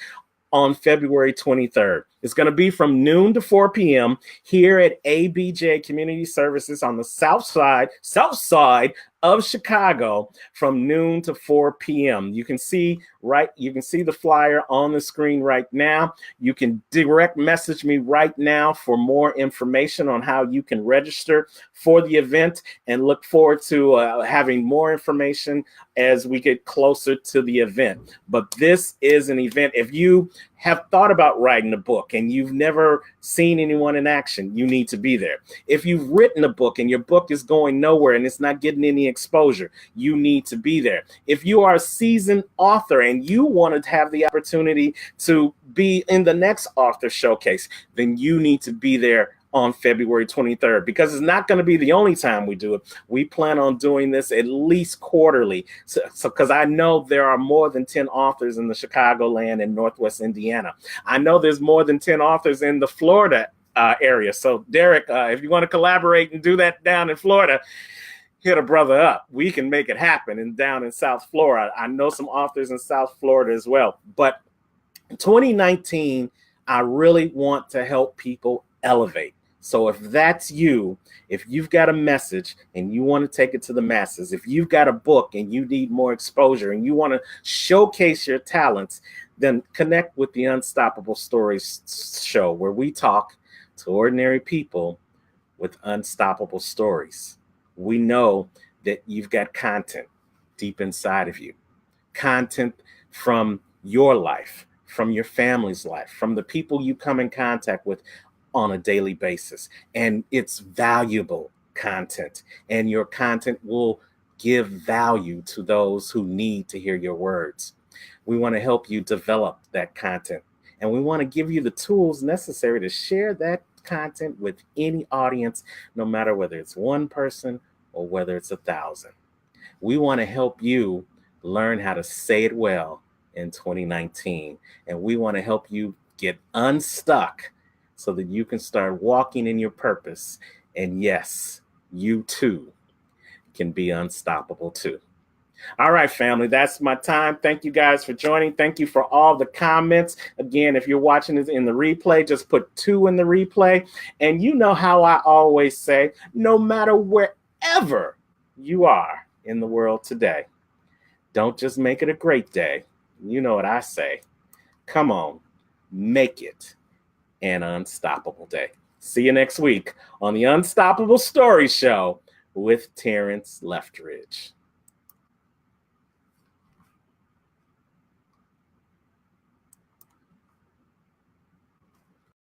on February 23rd. It's going to be from noon to 4 p.m. here at ABJ Community Services on the south side of Chicago, from noon to 4 p.m. You can see the flyer on the screen right now. You can direct message me right now for more information on how you can register for the event, and look forward to having more information as we get closer to the event. But this is an event. If you have thought about writing a book and you've never seen anyone in action, you need to be there. If you've written a book and your book is going nowhere and it's not getting any exposure, you need to be there. If you are a seasoned author and you want to have the opportunity to be in the next author showcase, then you need to be there on February 23rd, because it's not going to be the only time we do it. We plan on doing this at least quarterly. So because I know there are more than 10 authors in the Chicagoland and Northwest Indiana. I know there's more than 10 authors in the Florida area. So Derek, if you want to collaborate and do that down in Florida, hit a brother up. We can make it happen. And down in South Florida, I know some authors in South Florida as well. But 2019, I really want to help people elevate. So if that's you, if you've got a message and you want to take it to the masses, if you've got a book and you need more exposure and you want to showcase your talents, then connect with the Unstoppable Stories show, where we talk to ordinary people with unstoppable stories. We know that you've got content deep inside of you, content from your life, from your family's life, from the people you come in contact with on a daily basis. And it's valuable content, and your content will give value to those who need to hear your words. We want to help you develop that content, and we want to give you the tools necessary to share that content with any audience, no matter whether it's one person or whether it's 1,000. We want to help you learn how to say it well in 2019, and we want to help you get unstuck so that you can start walking in your purpose. And yes, you too can be unstoppable too. All right, family, that's my time. Thank you guys for joining. Thank you for all the comments. Again, if you're watching this in the replay, just put 2 in the replay. And you know how I always say, no matter wherever you are in the world today, don't just make it a great day. You know what I say. Come on, make it an unstoppable day. See you next week on the Unstoppable Story Show with Terrance Leftridge.